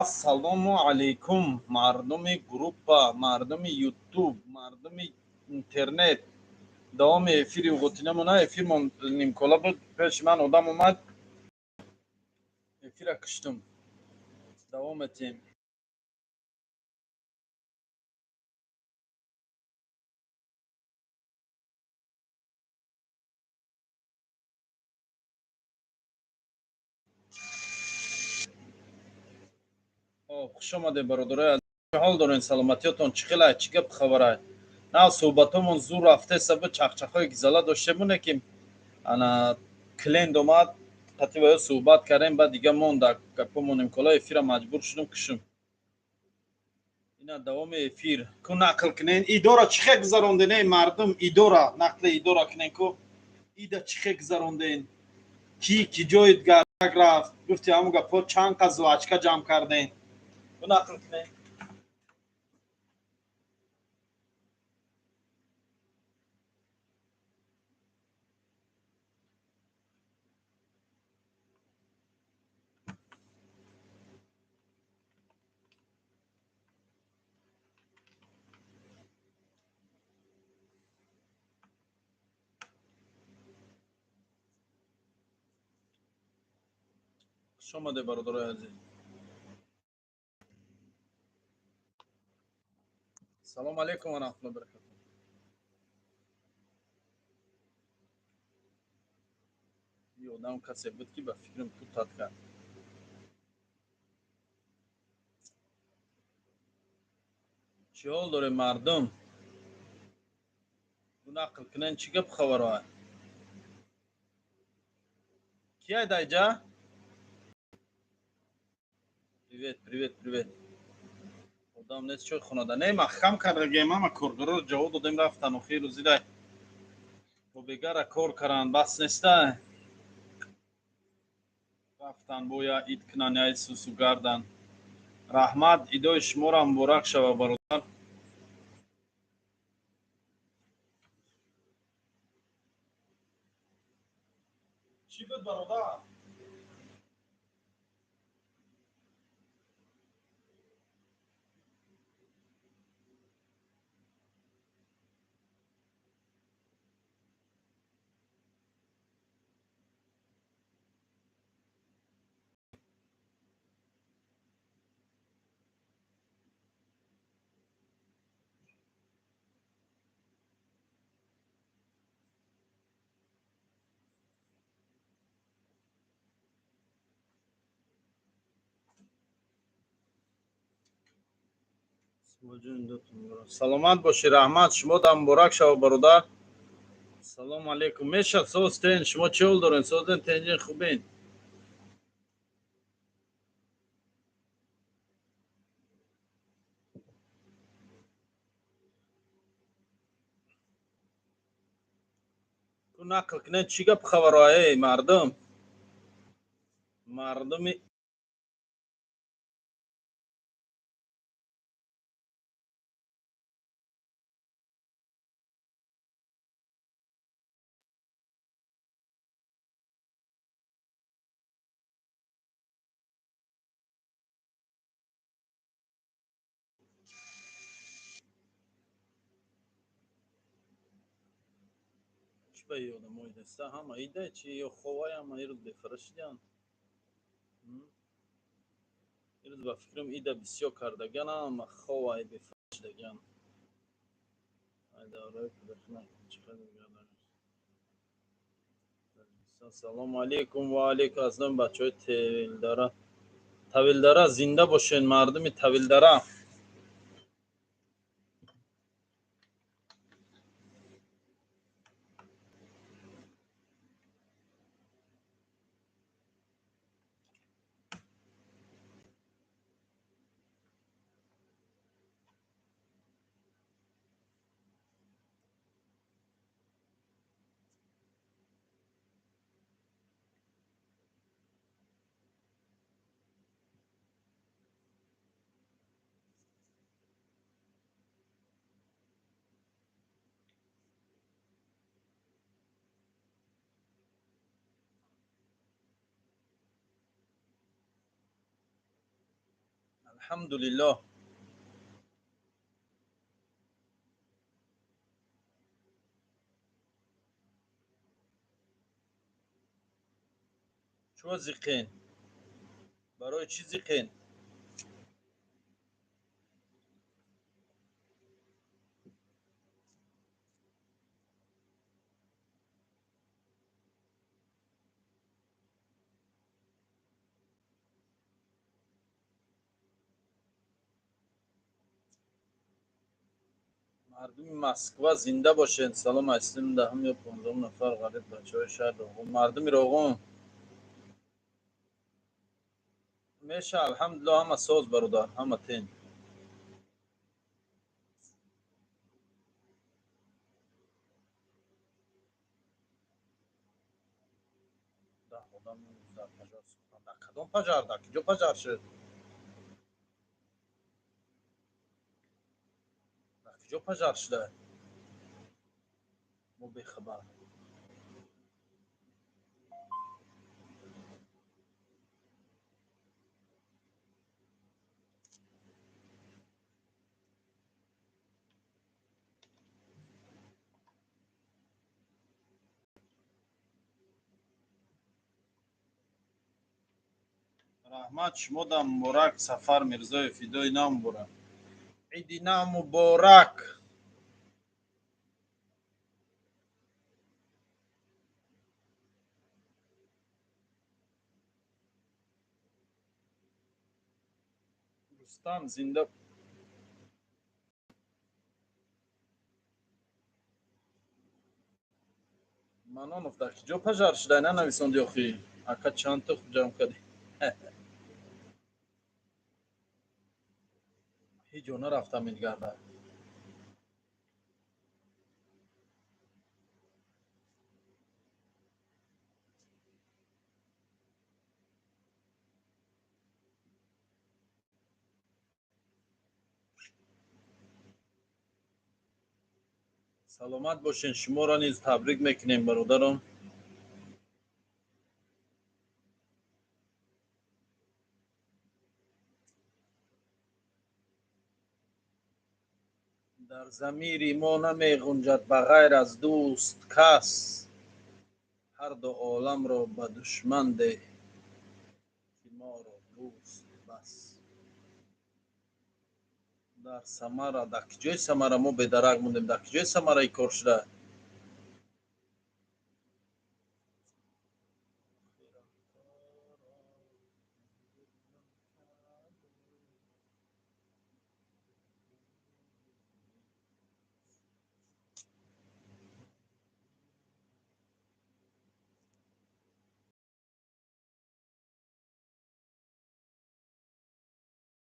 Assalomu alaykum mardumi группа, мардуми ютуб, мардуми интернет. Давоми эфири уготинамона эфирмон нимкола буд. Пеши ман одам омад. Эфира киштум. Давом этем. хуш омадед бародарои азиз. чӣ ҳол доред? саломатиётон чӣ хела? Чӣ гап хабарай? На суҳбатомон зур рафте сабу чахчахҳои гизала доштамоне ки ана клиент омад қатъи ба ё суҳбат кардем, баъд дига монда гапомон имкола эфира маҷбур шудем кушум. ина давоми эфир ку нақл кинен. Идора чӣ хел гузаронден мардум? Идора нақли идора кинен ку ида чӣ хел гузаронден? ки ҷои гарак рафт? гуфти ҳамун гапҳо чанд қазуачка ҷамъ карден? ку нақл кинен. хуш омадед бародарои азиз. салому алайкум ва раҳматуллоҳи ва баракатуҳ. ёдам касе буд ки ба фикрам пуртад кард. чӣ ҳол доред мардум? ку нақл кинен. чӣ гап хабарай? кияй дайҷа? привет привет привет. одам нест чой хонада. Не махкам кардагем, ама коргароро ҷавоб додем рафтан. охир рӯзида бо бегара кор кардан бас нестай. рафтан боя ид кунан яй сусу гардан. раҳмат, идои шуморо муборак шава бародар. чӣ буд бародар? саломат бошӣ. раҳмат, шумодам муборак шава бародар. салому алайкум. мешад состен. шумо чӣ ҳол доред? состен тенҷин хубин? ку нақл кинен. чӣ гап хабарой мардум? мардуми ба ёдам оидаста ҳама ида чи ё ховай ҳама ирӯз бефарашидан. ирӯз ба фикрам ида бисёр кардаган ама ховай бефарашидаган. салому алайкум. ва алайкум ассалом бачаҳои тавилдара. тавилдара зинда бошен мардуми тавилдара. الحمدلله. چو زیقین برای چی زیقین؟ مردم مسکو زنده باشین. سلام هستیم دهم یا 15 نفر غریب بچه های شهر روغون. مردم روغون میشه الحمدلله همه ساز برادر، همه تین. ده خدا در پجار سخن در کدام پجار در کجا پجار شد؟ در کجا پجار شده؟ مو بخبر. رحمت شمودم مبارک سفر میرزای فیدای نام برم. عیدی نام مبارک. رستم زنده. منان در کجا پجار شده نه نویسان دیوخی اکا چند تا خوب جمع کردی. هیچ جا نرفتم این گرده. سلامت باشین. شما را نیز تبریک میکنیم برادرم. در ضمیر ما نمی غنجد بغیر از دوست کس. هر دو عالم را به دشمن ده که ما را دوست بس. در سمره در کجای سمره ما بدرک موندیم. در کجای سمره ای کار شده؟